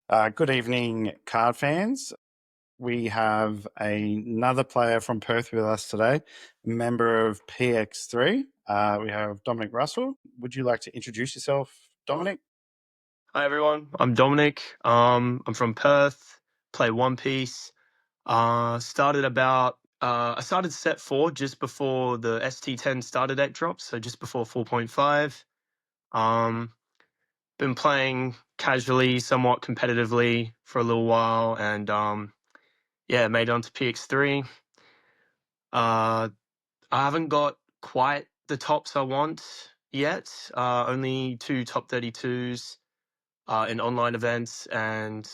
Good evening, card fans. We have another player from Perth with us today, member of PX3. We have Domenic Russell. Would you like to introduce yourself, Domenic? Hi everyone, I'm Dominic. I'm from Perth. Play One Piece. I started set 4 just before the ST10 starter deck drops, so just before 4.5. Um, been playing casually, somewhat competitively for a little while, and yeah, made it onto PX3. Uh, I haven't got quite the tops I want yet. Only 2 top 32s. In online events and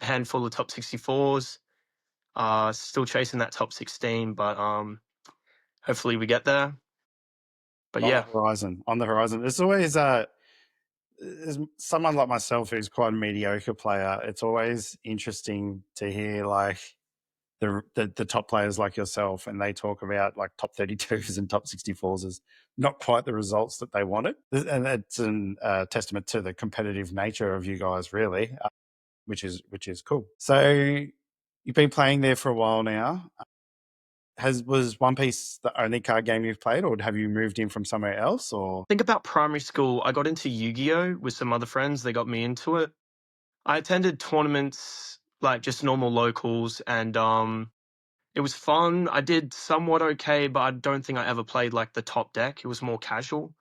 a handful of top 64s. Still chasing that top 16, but hopefully we get there. But On the yeah, horizon. On the horizon. There's always there's someone like myself who's quite a mediocre player. It's always interesting to hear the top players like yourself, and they talk about like top 32s and top 64s as not quite the results that they wanted. And it's a testament to the competitive nature of you guys, really, which is cool. So you've been playing there for a while now. Was One Piece the only card game you've played, or have you moved in from somewhere else? Or think about primary school. I got into Yu-Gi-Oh with some other friends. They got me into it. I attended tournaments like just normal locals, and it was fun. I did somewhat okay, but I don't think I ever played like the top deck. It was more casual,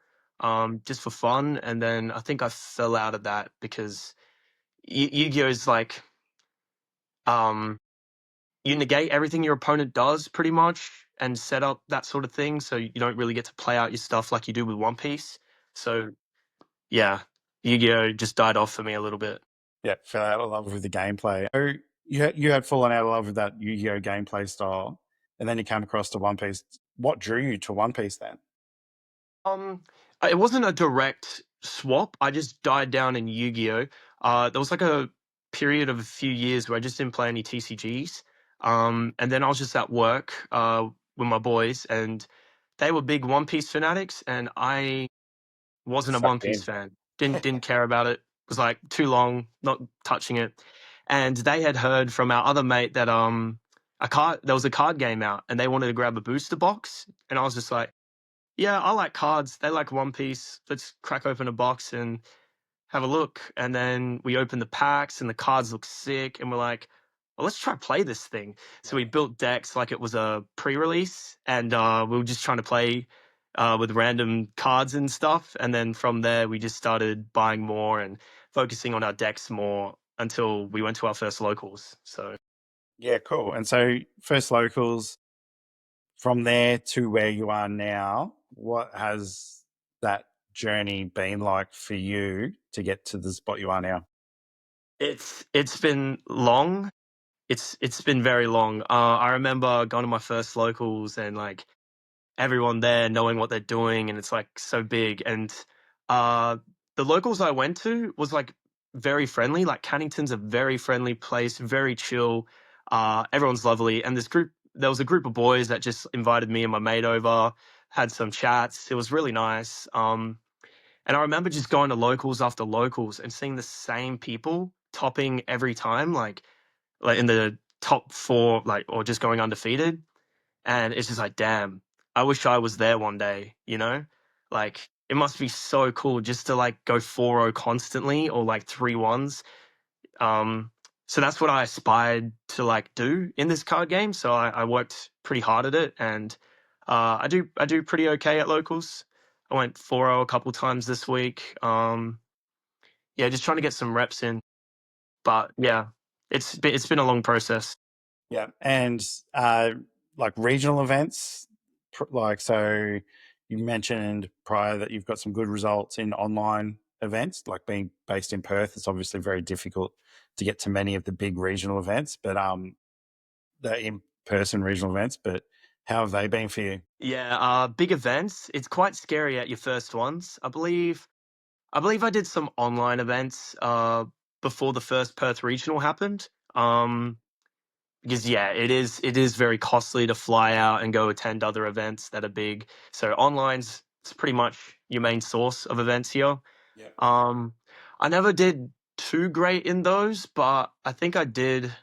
just for fun. And then I think I fell out of that because Yu-Gi-Oh is like um you negate everything your opponent does pretty much and set up that sort of thing, so you don't really get to play out your stuff like you do with One Piece. So yeah, Yu-Gi-Oh just died off for me a little bit. yeah, fell out of love with the gameplay. So you had fallen out of love with that Yu-Gi-Oh gameplay style, and then you came across to One Piece. What drew you to One Piece then? Um, it wasn't a direct swap. I just died down in Yu-Gi-Oh. There was like a period of a few years where I just didn't play any TCGs. And then I was just at work with my boys, and they were big One Piece fanatics, and I wasn't a One Sucked Piece in. fan. Didn't care about it. Was like too long, not touching it. And they had heard from our other mate that a card there was a card game out, and they wanted to grab a booster box, and I was just like, yeah, I like cards. They like One Piece. Let's crack open a box and have a look. And then we opened the packs, and the cards look sick, and we're like, well, let's try play this thing. So we built decks like it was a pre-release, and we were just trying to play with random cards and stuff. And then from there, we just started buying more and focusing on our decks more until we went to our first locals. So Yeah, cool. And so first locals, from there to where you are now, what has that journey been like for you to get to the spot you are now? it's been long. It's been very long. I remember going to my first locals and like everyone there knowing what they're doing, and it's like so big. And uh, the locals I went to was like very friendly. Like Cannington's a very friendly place, very chill. Everyone's lovely, and there was a group of boys that just invited me and my mate over, had some chats. It was really nice. And I remember just going to locals after locals and seeing the same people topping every time, like in the top 4, like, or just going undefeated. And it's just like, damn, I wish I was there one day, you know? Like, it must be so cool just to like go 4-0 constantly or like 3-1s. Um, so that's what I aspired to like do in this card game. So I worked pretty hard at it, and I do pretty okay at locals. I went 4-0 a couple times this week. Yeah, just trying to get some reps in. But yeah, it's been a long process. Yeah. And like regional events, so you mentioned prior that you've got some good results in online events, like being based in Perth. It's obviously very difficult to get to many of the big regional events, but the in-person regional events. But how have they been for you? Yeah, big events. It's quite scary at your first ones. I believe I did some online events before the first Perth regional happened. Because yeah, it is very costly to fly out and go attend other events that are big. So online's it's pretty much your main source of events here. Yeah. Um, I never did too great in those, but I think I did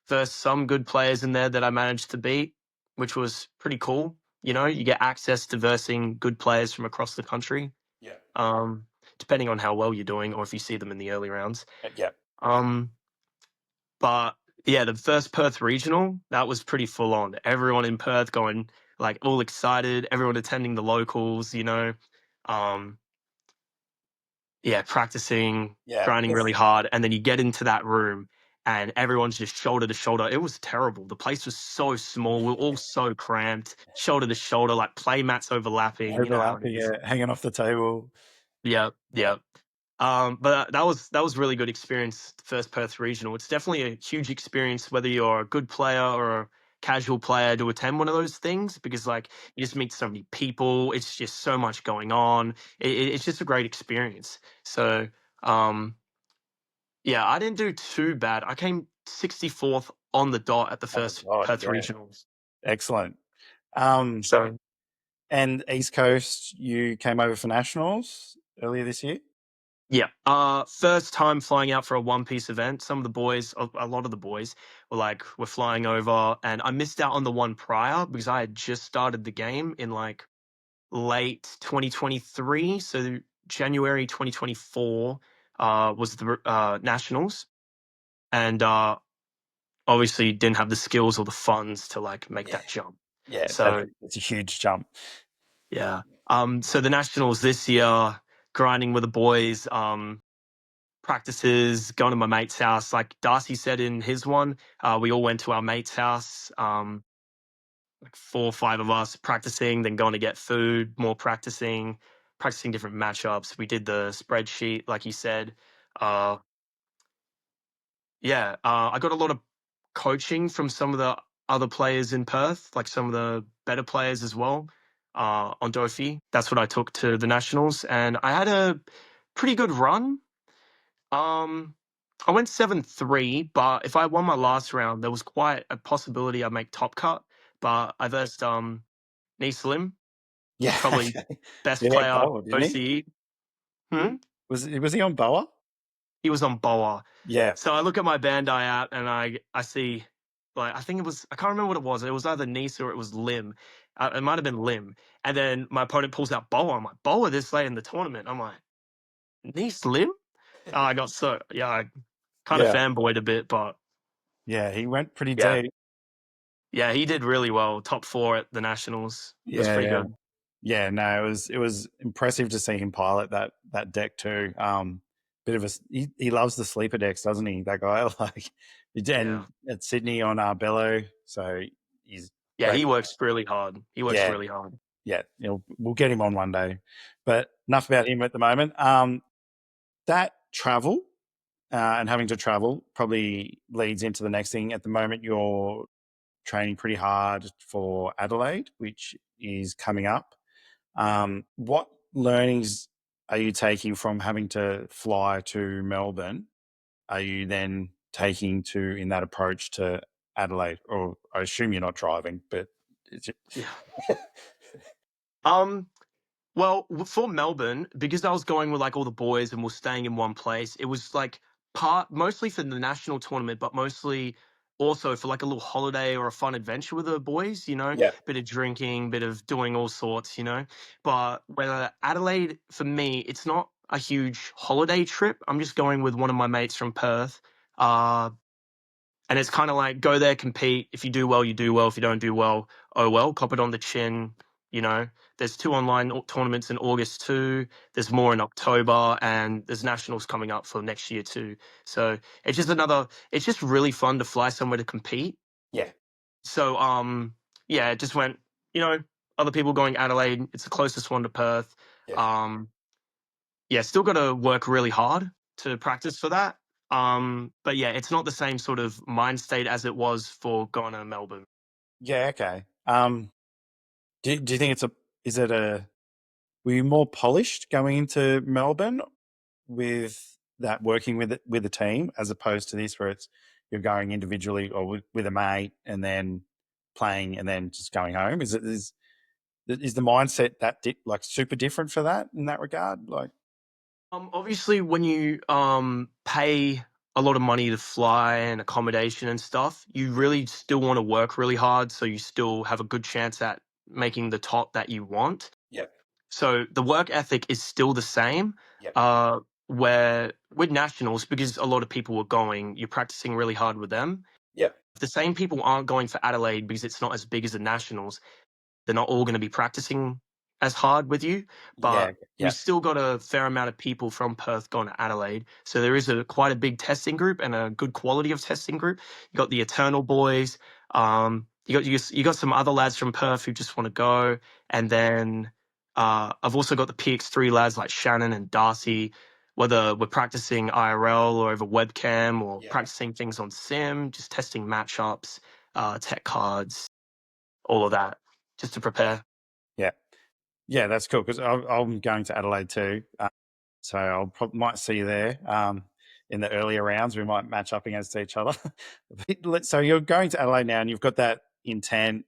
versus some good players in there that I managed to beat, which was pretty cool. You know, you get access to versing good players from across the country, Yeah. um, depending on how well you're doing or if you see them in the early rounds. Yeah. Um, but yeah, the first Perth regional, that was pretty full on. Everyone in Perth going like all excited, everyone attending the locals, you know. Um, yeah, practicing, Yeah. grinding really Yes. hard, and then you get into that room and everyone's just shoulder to shoulder. It was terrible. The place was so small. We are all so cramped, shoulder to shoulder, like play mats overlapping. You know how it Overlapping, is. yeah, hanging off the table. Yeah, Yeah. yeah. But that was really good experience. First Perth regional. It's definitely a huge experience whether you're a good player or a casual player to attend one of those things because like you just meet so many people. It's just so much going on. It's just a great experience. So um, yeah, I didn't do too bad. I came 64th on the dot at the On the first dot, Perth yeah. regionals. Excellent. Um, So and East Coast, you came over for nationals earlier this year? yeah, first time flying out for a one piece event. Some of the boys, a lot of the boys, were flying over, and I missed out on the one prior because I had just started the game in like late 2023, so January 2024 was the nationals, and obviously didn't have the skills or the funds to like make Yeah. that jump. Yeah, So it's a huge jump. yeah, so the nationals this year, grinding with the boys. Practices, going to my mate's house. Like Darcy said in his one, we all went to our mate's house, like 4 or 5 of us practicing, then going to get food, more practicing different matchups. We did the spreadsheet, like you said. Uh, yeah, I got a lot of coaching from some of the other players in Perth, like some of the better players as well, on Dofi. That's what I took to the Nationals, and I had a pretty good run. Um, I went 7-3, but if I won my last round, there was quite a possibility I'd make top cut. But I versed Nee Slim, Yeah, probably okay. best Yeah, player Boa, didn't he? OCE. Hmm? Was he on Boa? He was on Boa. Yeah. So I look at my Bandai app and I see, like, I think it was, I can't remember what it was. It was either Nisa or it was Lim. It might have been Lim. And then my opponent pulls out Boa. I'm like, Boa this late in the tournament. I'm like, Nee Slim? I got so, yeah, I kind of Yeah. fanboyed a bit, but Yeah, he went pretty yeah. deep. Yeah, he did really well. Top 4 at the Nationals. It was Yeah, pretty yeah. good. Yeah, no, it was impressive to see him pilot that deck too. Bit of he loves the sleeper decks, doesn't he? That guy like, Yeah. and at Sydney on Bello, so he's Yeah, great. he works really hard. He works Yeah, really hard. yeah. We'll get him on one day, but enough about him at the moment. That travel and having to travel probably leads into the next thing. At the moment, you're training pretty hard for Adelaide, which is coming up. What learnings are you taking from having to fly to Melbourne? Are you then taking to in that approach to Adelaide? Or I assume you're not driving, but it's Yeah. Um, well, for Melbourne, because I was going with like all the boys and we're staying in one place, it was like mostly for the national tournament, but mostly also for like a little holiday or a fun adventure with the boys, you know, yeah, bit of drinking, bit of doing all sorts, you know. But whether Adelaide, for me, it's not a huge holiday trip. I'm just going with one of my mates from Perth. Uh, And it's kind of like go there, compete. If you do well, you do well. If you don't do well, oh well, cop it on the chin. You know, there's 2 online tournaments in August too. There's more in October, and there's nationals coming up for next year too. So it's just another. It's just really fun to fly somewhere to compete. yeah, So yeah, it just went. You know, other people going Adelaide. It's the closest one to Perth. yeah, Um, yeah, still got to work really hard to practice for that. But yeah, it's not the same sort of mind state as it was for going to Melbourne. yeah. Okay. Do you think is it a were you more polished going into Melbourne with that working with a team as opposed to this where it's you're going individually or with a mate and then playing and then just going home? Is the mindset that like super different for that in that regard? Like, Obviously, when you pay a lot of money to fly and accommodation and stuff, you really still want to work really hard, so you still have a good chance at making the top that you want. Yep. So the work ethic is still the same. Yep. Uh, where with nationals, because a lot of people are going, you're practicing really hard with them. Yep. If the same people aren't going for Adelaide because it's not as big as the nationals, they're not all going to be practicing as hard with you, Yeah. but we've Yep. still got a fair amount of people from Perth going to Adelaide. So there is quite a big testing group and a good quality of testing group. You got the Eternal boys. You got some other lads from Perth who just want to go, and then I've also got the PX3 lads like Shannon and Darcy. Whether we're practicing IRL or over webcam or Yeah. practicing things on sim, just testing matchups, tech cards, all of that, just to prepare. Yeah. Yeah. That's cool because I'm going to Adelaide too. So might see you there. In the earlier rounds, we might match up against each other. So you're going to Adelaide now, and you've got that intent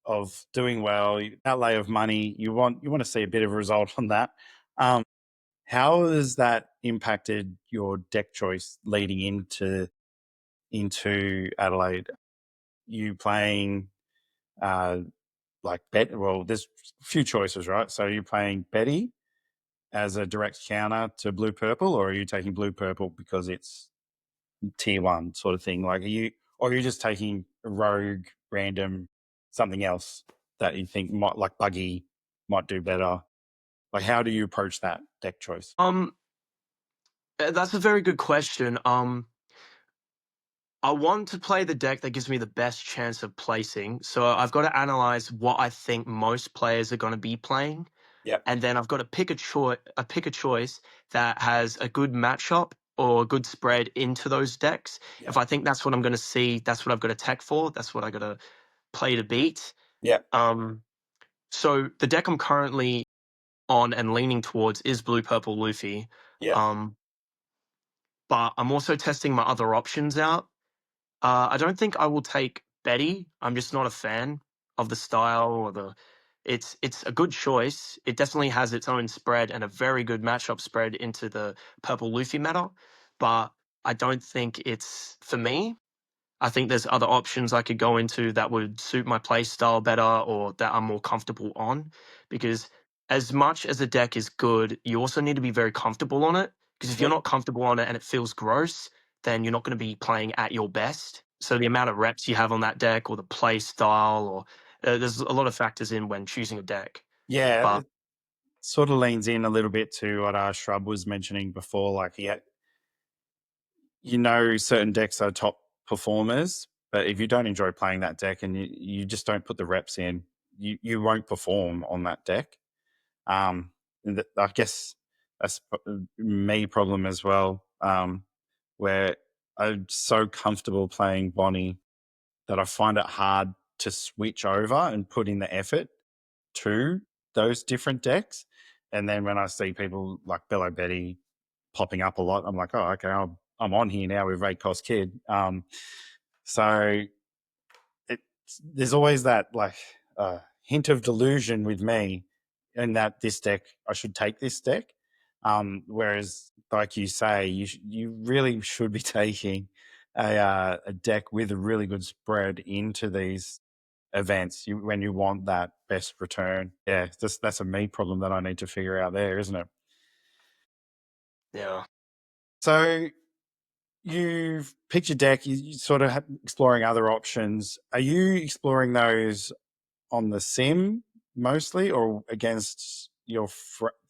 of doing well, outlay of money. You want to see a bit of a result on that. How has that impacted your deck choice leading into Adelaide? You playing like bet? Well, there's a few choices, right? So you're playing Betty as a direct counter to blue purple, or are you taking blue purple because it's tier one sort of thing? Like, are you just taking a rogue random something else that you think might, like buggy, might do better? Like, how do you approach that deck choice? Um, that's a very good question. I want to play the deck that gives me the best chance of placing. So I've got to analyze what I think most players are going to be playing, Yep. and then I've got to pick a choice that has a good matchup or a good spread into those decks. If Yep. I think that's what I'm going to see, that's what I've got to tech for. That's what I got to play to beat. Yep. Um, so the deck I'm currently on and leaning towards is blue purple Luffy. Yep. Um, but I'm also testing my other options out. I don't think I will take Betty. I'm just not a fan of the style or the. It's a good choice. It definitely has its own spread and a very good matchup spread into the purple Luffy meta, but I don't think it's for me. I think there's other options I could go into that would suit my play style better or that I'm more comfortable on. Because as much as a deck is good, you also need to be very comfortable on it. Because if you're Yep. not comfortable on it and it feels gross, then you're not going to be playing at your best. So the Yep. amount of reps you have on that deck or the play style or there's a lot of factors in when choosing a deck. Yeah, But it sort of leans in a little bit to what Shrub was mentioning before. Like, yeah, certain decks are top performers, but if you don't enjoy playing that deck and you just don't put the reps in, you won't perform on that deck. I guess that's me problem as well, where I'm so comfortable playing Bonnie that I find it hard to switch over and put in the effort to those different decks. And then when I see people like Bello Betty popping up a lot, I'm like, oh, okay, I'm on here now with Ray Cost Kid. So there's always that like hint of delusion with me in that this deck, I should take this deck. Whereas, like you say, you really should be taking a deck with a really good spread into these events when you want that best return. Yeah, that's a me problem that I need to figure out there, isn't it? yeah. So you've picked your deck, you sort of exploring other options. Are you exploring those on the sim mostly or against your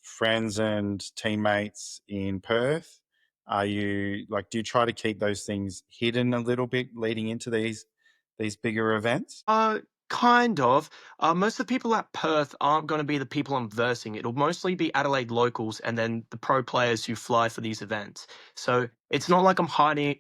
friends and teammates in Perth? Are you like, do you try to keep those things hidden a little bit leading into these bigger events? Kind of. Most of the people at Perth aren't going to be the people I'm versing. It'll mostly be Adelaide locals and then the pro players who fly for these events. So it's not like I'm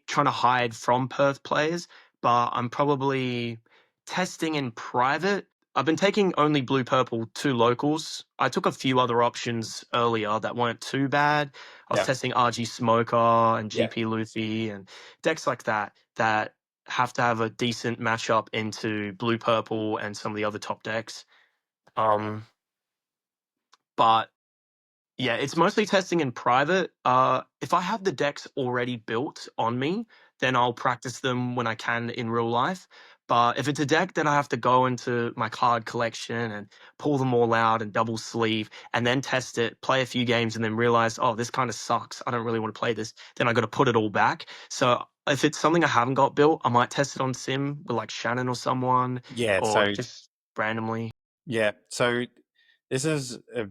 trying to hide from Perth players, but I'm probably testing in private. I've been taking only blue purple two locals. I took a few other options earlier that weren't too bad. I was Yeah. testing RG Smoker and Yeah. GP Luffy and decks like that have to have a decent matchup into blue purple and some of the other top decks. Um, but Yeah, it's mostly testing in private. If I have the decks already built on me, then I'll practice them when I can in real life. But if it's a deck that I have to go into my card collection and pull them all out and double sleeve and then test it, play a few games, and then realize, oh, this kind of sucks. I don't really want to play this. Then I got to put it all back. So if it's something I haven't got built, I might test it on Sim with like Shannon or someone, Yeah. or So just randomly. yeah. So this is a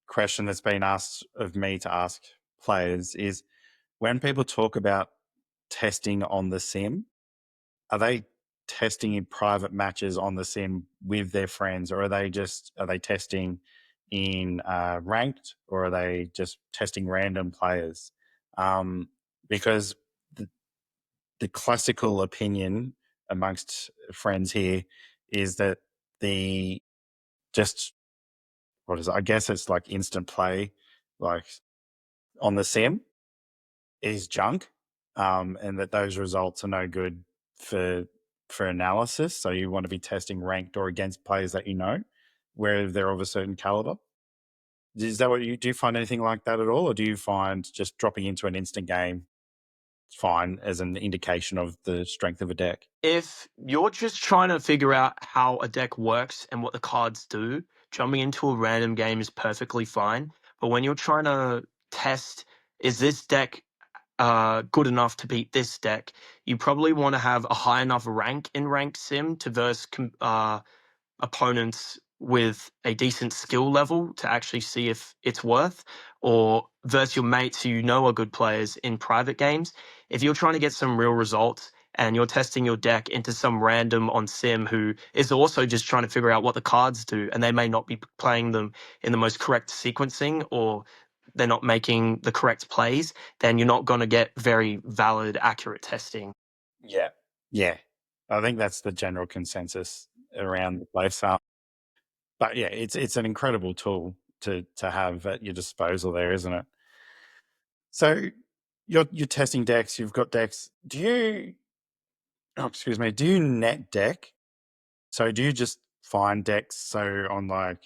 question that's been asked of me to ask players: is when people talk about testing on the sim, are they testing in private matches on the sim with their friends, or are they testing in ranked, or are they just testing random players? Um, because the, the classical opinion amongst friends here is that the just what is it? I guess it's like instant play, like on the sim is junk, and that those results are no good for analysis. So you want to be testing ranked or against players that you know, where they're of a certain caliber. Is that what you do? You find anything like that at all, or do you find just dropping into an instant game fine as an indication of the strength of a deck? If you're just trying to figure out how a deck works and what the cards do, jumping into a random game is perfectly fine. But when you're trying to test, is this deck good enough to beat this deck? You probably want to have a high enough rank in ranked sim to opponents with a decent skill level to actually see if it's worth, or versus your mates who you know are good players in private games. If you're trying to get some real results and you're testing your deck into some random on sim who is also just trying to figure out what the cards do, and they may not be playing them in the most correct sequencing, or they're not making the correct plays, then you're not going to get very valid, accurate testing. Yeah, yeah. I think that's the general consensus around the place. But yeah, it's an incredible tool to have at your disposal there, isn't it? So you're testing decks. You've got decks. Do you? Oh, excuse me. Do you net deck? So do you just find decks? So on like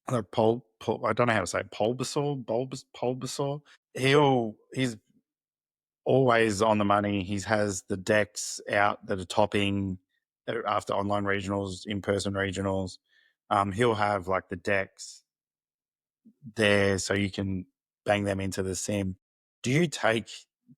I don't know how to say it, Bulbasaur. He's always on the money. He has the decks out that are topping after online regionals, in person regionals. He'll have like the decks there so you can bang them into the sim. Do you take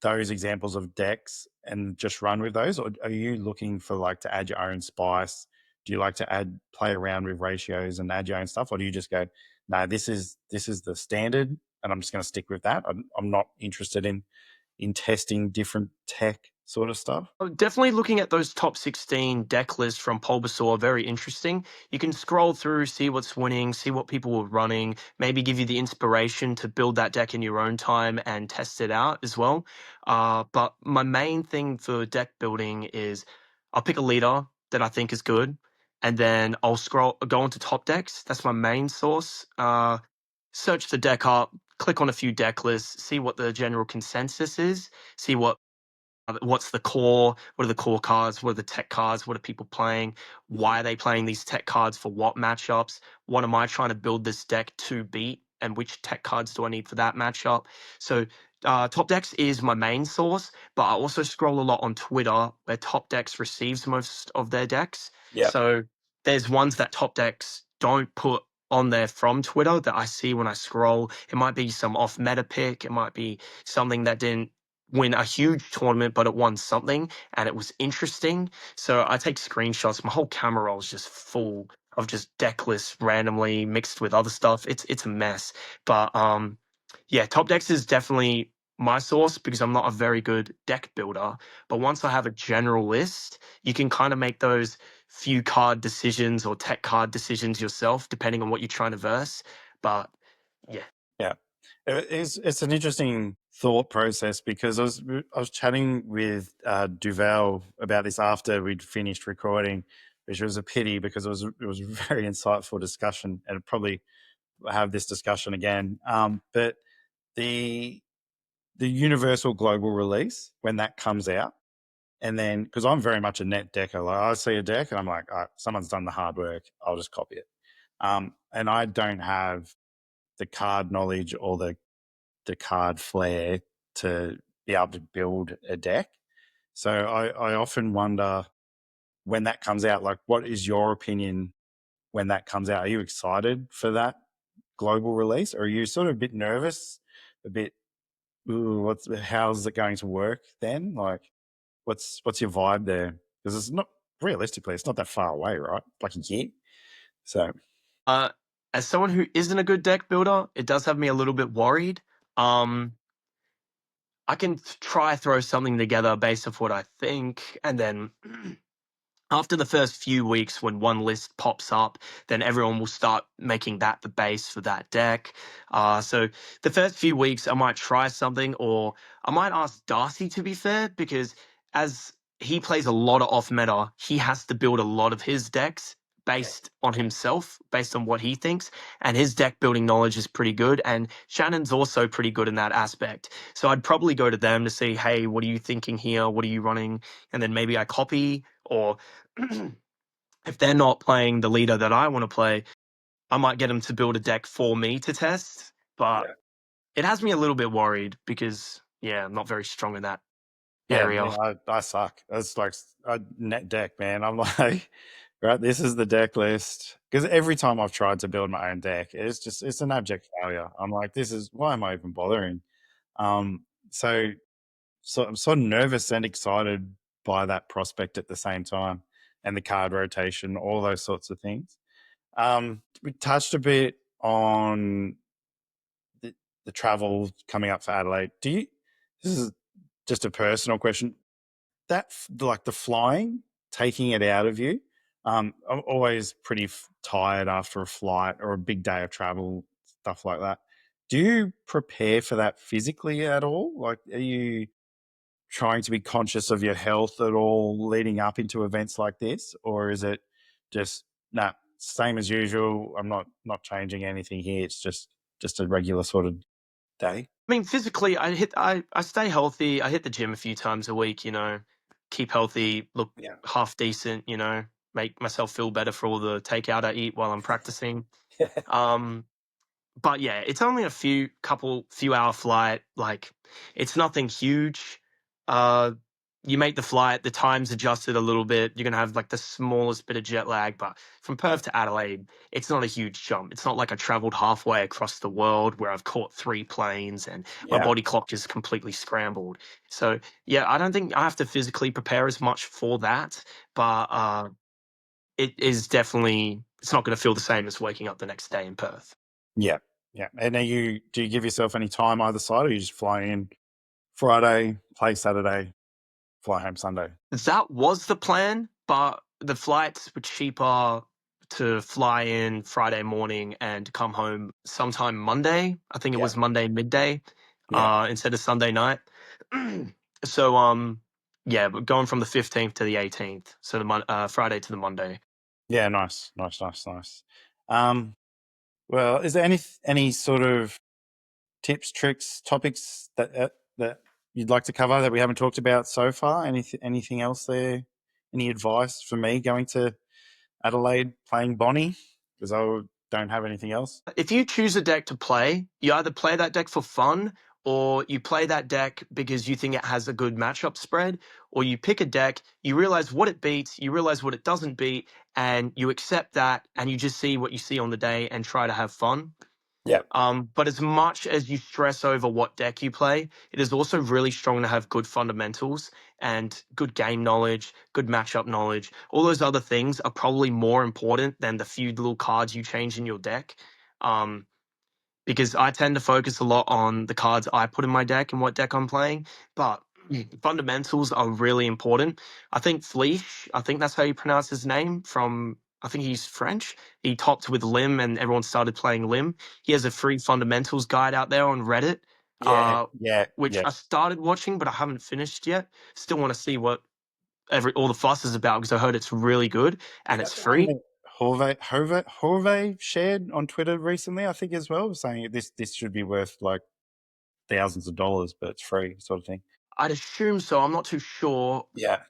those examples of decks and just run with those, or are you looking for like to add your own spice? Do you like to play around with ratios and add your own stuff, or do you just go, no, this is the standard, and I'm just going to stick with that? I'm not interested in testing different tech sort of stuff. Oh, definitely looking at those top 16 deck lists from Bulbasaur, very interesting. You can scroll through, see what's winning, see what people were running, maybe give you the inspiration to build that deck in your own time and test it out as well. But my main thing for deck building is I'll pick a leader that I think is good, and then go into top decks. That's my main source. Search the deck up, click on a few deck lists, see what the general consensus is, see what's the core, what are the core cards, what are the tech cards, what are people playing, why are they playing these tech cards for what matchups, what am I trying to build this deck to beat, and which tech cards do I need for that matchup. So top decks is my main source, but I also scroll a lot on Twitter where top decks receives most of their decks. Yeah, So there's ones that top decks don't put on there from Twitter that I see when I scroll. It might be some off meta pick, it might be something that didn't win a huge tournament, but it won something and it was interesting. So I take screenshots. My whole camera roll is just full of just deck lists randomly mixed with other stuff. It's a mess. But yeah, top decks is definitely my source because I'm not a very good deck builder. But once I have a general list, you can kind of make those few card decisions or tech card decisions yourself, depending on what you're trying to verse. But yeah. yeah. It's an interesting thought process because I was chatting with Duval about this after we'd finished recording, which was a pity because it was a very insightful discussion, and I'd probably have this discussion again. But the universal global release, when that comes out, and then because I'm very much a net decker, like I see a deck and I'm like, all right, someone's done the hard work, I'll just copy it. And I don't have the card knowledge or the card flair to be able to build a deck. So I often wonder when that comes out, like, what is your opinion when that comes out? Are you excited for that global release, or are you sort of a bit nervous, a bit, ooh, how's it going to work then? Like, what's your vibe there? Because it's not, realistically, it's not that far away, right? Like a year. So Uh, as someone who isn't a good deck builder, it does have me a little bit worried. Um, I can try throw something together based off what I think, and then after the first few weeks when one list pops up, then everyone will start making that the base for that deck. So the first few weeks, I might try something, or I might ask Darcy to be fair, because as he plays a lot of off meta, he has to build a lot of his decks based on himself, based on what he thinks, and his deck building knowledge is pretty good. And Shannon's also pretty good in that aspect. So I'd probably go to them to see, hey, what are you thinking here? What are you running? And then maybe I copy, or if they're not playing the leader that I want to play, I might get them to build a deck for me to test. But yeah, it has me a little bit worried because, yeah, I'm not very strong in that yeah, area. man, I suck. It's like a net deck, man. I'm like, right, this is the deck list. Because every time I've tried to build my own deck, it's an abject failure. I'm like, this is, why am I even bothering? Um, so so I'm sort of nervous and excited by that prospect at the same time, and the card rotation, all those sorts of things. We touched a bit on the, the travel coming up for Adelaide. Do you? This is just a personal question. That, like, the flying, taking it out of you. I'm always pretty tired after a flight or a big day of travel, stuff like that. Do you prepare for that physically at all? Like, are you trying to be conscious of your health at all leading up into events like this, or is it just, nah, same as usual? I'm not changing anything here. It's just a regular sort of day. I mean, physically, I stay healthy. I hit the gym a few times a week, keep healthy, look Yeah. half decent, make myself feel better for all the takeout I eat while I'm practicing. Um, but yeah, it's only a few hour flight. Like, it's nothing huge. Uh, you make the flight, the time's adjusted a little bit. You're gonna have like the smallest bit of jet lag, but from Perth to Adelaide, it's not a huge jump. It's not like I traveled halfway across the world where I've caught 3 planes and my Yeah. body clock is completely scrambled. So yeah, I don't think I have to physically prepare as much for that, but it is definitely, it's not going to feel the same as waking up the next day in Perth. Yeah. Yeah. And do you give yourself any time either side, or you just fly in Friday, play Saturday, fly home Sunday? That was the plan, but the flights were cheaper to fly in Friday morning and come home sometime Monday. I think it Yeah. was Monday midday, Yeah. instead of Sunday night. So yeah, but going from the 15th to the 18th, so Friday to the Monday. Yeah. Nice. Nice. Nice. Nice. Um, well, is there any sort of tips, tricks, topics that you'd like to cover that we haven't talked about so far? Anything else there? Any advice for me going to Adelaide playing Bonnie? Because don't have anything else. If you choose a deck to play, you either play that deck for fun, or you play that deck because you think it has a good matchup spread, or you pick a deck, you realize what it beats, you realize what it doesn't beat, and you accept that, and you just see what you see on the day and try to have fun. Yeah, But as much as you stress over what deck you play, it is also really strong to have good fundamentals and good game knowledge, good matchup knowledge. All those other things are probably more important than the few little cards you change in your deck. Um, because I tend to focus a lot on the cards I put in my deck and what deck I'm playing. But fundamentals are really important. I think Fleesh, I think that's how you pronounce his name, from, I think he's French. He topped with Lim and everyone started playing Lim. He has a free fundamentals guide out there on Reddit, yeah, uh, yeah, which yeah. I started watching, but I haven't finished yet. Still want to see what all the fuss is about, because I heard it's really good Is and that it's the one free. that Horve shared on Twitter recently? I think as well, saying this should be worth like thousands of dollars, but it's free, sort of thing. I'd assume so. I'm not too sure. Yeah,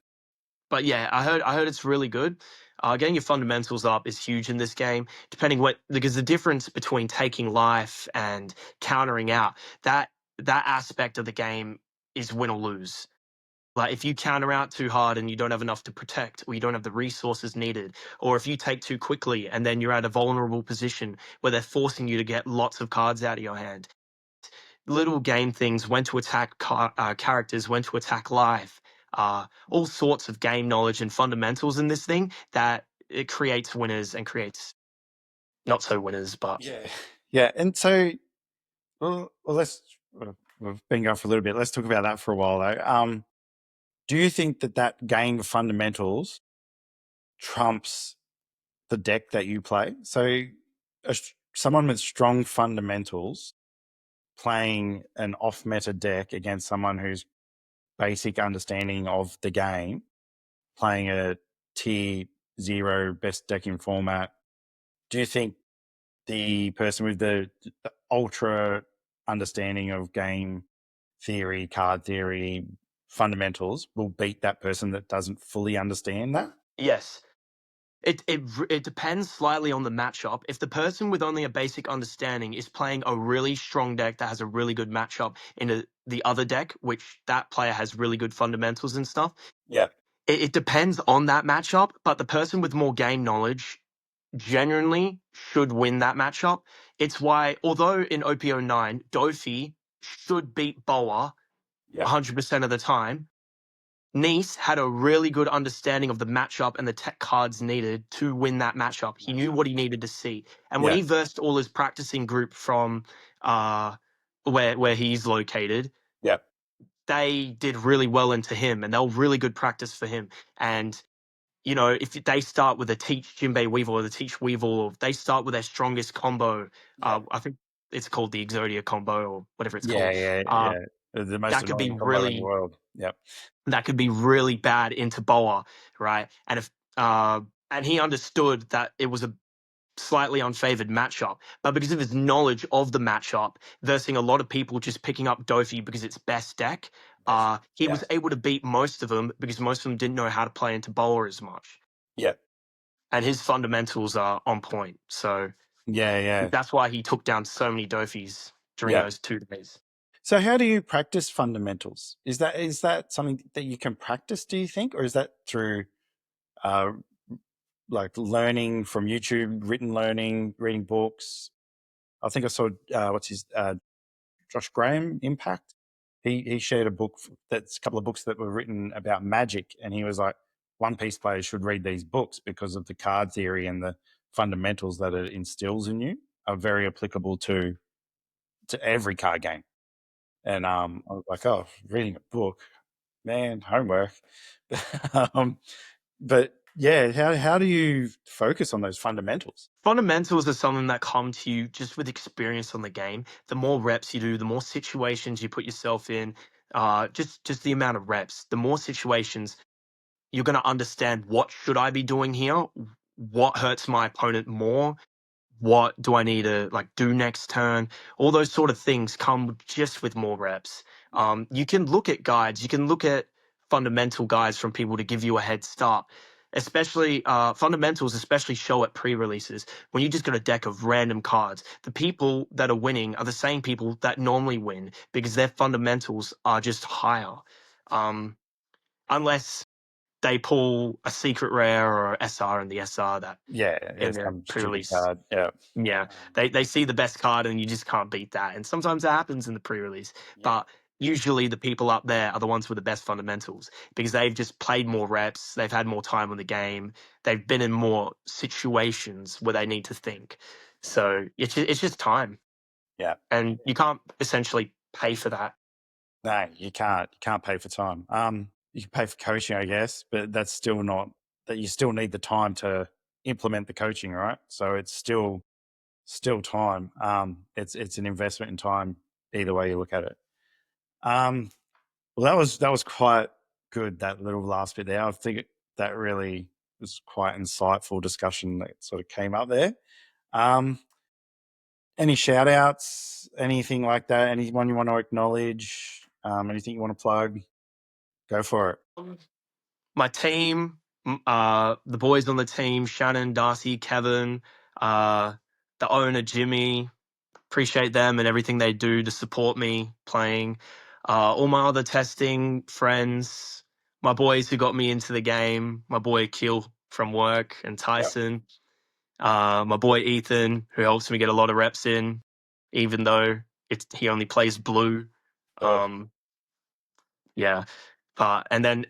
But yeah, I heard it's really good. Getting your fundamentals up is huge in this game, because the difference between taking life and countering out, that aspect of the game is win or lose. Like if you counter out too hard and you don't have enough to protect, or you don't have the resources needed, or if you take too quickly and then you're at a vulnerable position where they're forcing you to get lots of cards out of your hand. Little game things, when to attack characters, when to attack life, all sorts of game knowledge and fundamentals in this thing that it creates winners and creates not so winners, but Yeah. Yeah. And so, we've been going for a little bit. Let's talk about that for a while though. Do you think that game fundamentals trumps the deck that you play? So, someone with strong fundamentals playing an off meta deck against someone who's basic understanding of the game, playing a tier 0 best deck in format, do you think the person with the ultra understanding of game theory, card theory, fundamentals will beat that person that doesn't fully understand that? yes. It depends slightly on the matchup. If the person with only a basic understanding is playing a really strong deck that has a really good matchup in the other deck, which that player has really good fundamentals and stuff, Yeah. it depends on that matchup. But the person with more game knowledge genuinely should win that matchup. It's why, although in OPO9, Dofi should beat Boa Yeah. 100% of the time, Nice had a really good understanding of the matchup and the tech cards needed to win that matchup. He knew what he needed to see. And when Yeah. he versed all his practicing group from where he's located, Yeah. they did really well into him and they were really good practice for him. And, if they start with a Teach Jinbei Weevil or the Teach Weevil, or they start with their strongest combo, Yeah. I think it's called the Exodia combo or whatever it's Yeah. called. Yeah. Uh, Yeah. The most that could be annoying combo in the really world. Yep. that could be really bad into Boa, right? And if and he understood that it was a slightly unfavored matchup, but because of his knowledge of the matchup, versing a lot of people just picking up Dofi because it's best deck, he Yeah. was able to beat most of them because most of them didn't know how to play into Boa as much, Yeah. and his fundamentals are on point. So Yeah. Yeah. that's why he took down so many Dofis during Yeah. those 2 days. So how do you practice fundamentals? Is that something that you can practice, do you think? Or is that through uh, like learning from YouTube, written learning, reading books? I think I saw what's his Josh Graham Impact. He shared a book that's a couple of books that were written about magic, and he was like, One Piece players should read these books because of the card theory and the fundamentals that it instills in you are very applicable to every card game. And I was like, oh, reading a book, man, homework. um, but yeah, how do you focus on those fundamentals? Fundamentals are something that come to you just with experience on the game. The more reps you do, the more situations you put yourself in, just the amount of reps, the more situations you're going to understand what should I be doing here, what hurts my opponent more, what do I need to do next turn? All those sort of things come just with more reps. Yeah. You can look at guides, you can look at fundamental guides from people to give you a head start. Especially fundamentals, especially show at pre-releases when you just got a deck of random cards. The people that are winning are the same people that normally win because their fundamentals are just higher. Um, Unless they pull a secret rare or SR in the SR that Yeah, in it's the some stupid pre-release. card. Yeah. Yeah, they see the best card and you just can't beat that. And sometimes it happens in the pre-release, Yeah. but usually the people up there are the ones with the best fundamentals because they've just played more reps, they've had more time on the game, they've been in more situations where they need to think. So it's just time, Yeah. and you can't essentially pay for that. No, you can't. You can't pay for time. You can pay for coaching, I guess, but that's still not that. You still need the time to implement the coaching, right? So it's still time. It's an investment in time either way you look at it. Well, that was quite good. That little last bit there. I think that really was quite insightful discussion that sort of came up there. Um, any shout outs, anything like that? Anyone you want to acknowledge? Anything you want to plug? Go for it. My team, The boys on the team, Shannon, Darcy, Kevin, the owner, Jimmy. Appreciate them and everything they do to support me playing. All my other testing friends, my boys who got me into the game, my boy Kill from work and Yep. Tyson, my boy Ethan who helps me get a lot of reps in, even though he only plays blue. Cool. Um, yeah, and then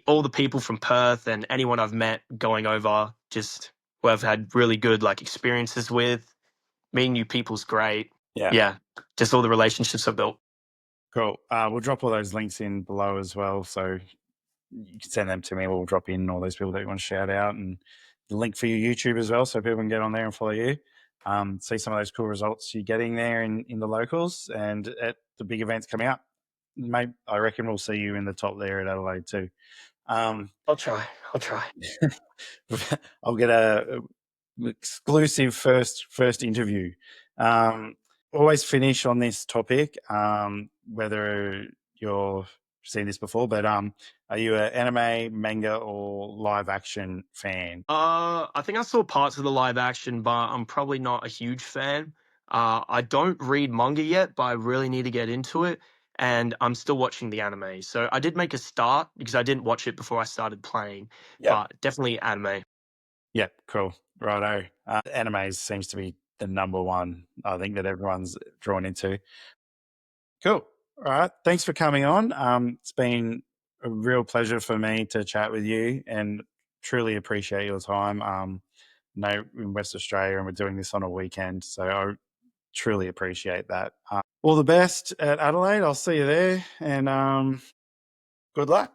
all the people from Perth and anyone I've met going over, just who I've had really good like experiences with. Meeting new people's great. Yeah. Yeah, just all the relationships I've built. Cool. We'll drop all those links in below as well, so you can send them to me. We'll drop in all those people that you want to shout out, and the link for your YouTube as well, so people can get on there and follow you. See some of those cool results you're getting there in the locals and at the big events coming up. Mate, I reckon we'll see you in the top there at Adelaide too. I'll try. I'll try. I'll get a exclusive first interview. Always finish on this topic, whether you're seen this before, but are you an anime, manga, or live action fan? I think I saw parts of the live action, but I'm probably not a huge fan. I don't read manga yet, but I really need to get into it. And I'm still watching the anime. So I did make a start because I didn't watch it before I started playing, Yep. but definitely anime. Yep. Cool. Righto. Anime seems to be the number one, I think, that everyone's drawn into. Cool. All right. Thanks for coming on. It's been a real pleasure for me to chat with you and truly appreciate your time. No, in West Australia, and we're doing this on a weekend, so I truly appreciate that. All the best at Adelaide. I'll see you there, and good luck.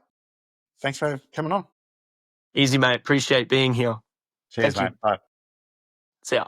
Thanks for coming on. Easy, mate. Appreciate being here. Cheers, Thank mate. you. Bye. See ya.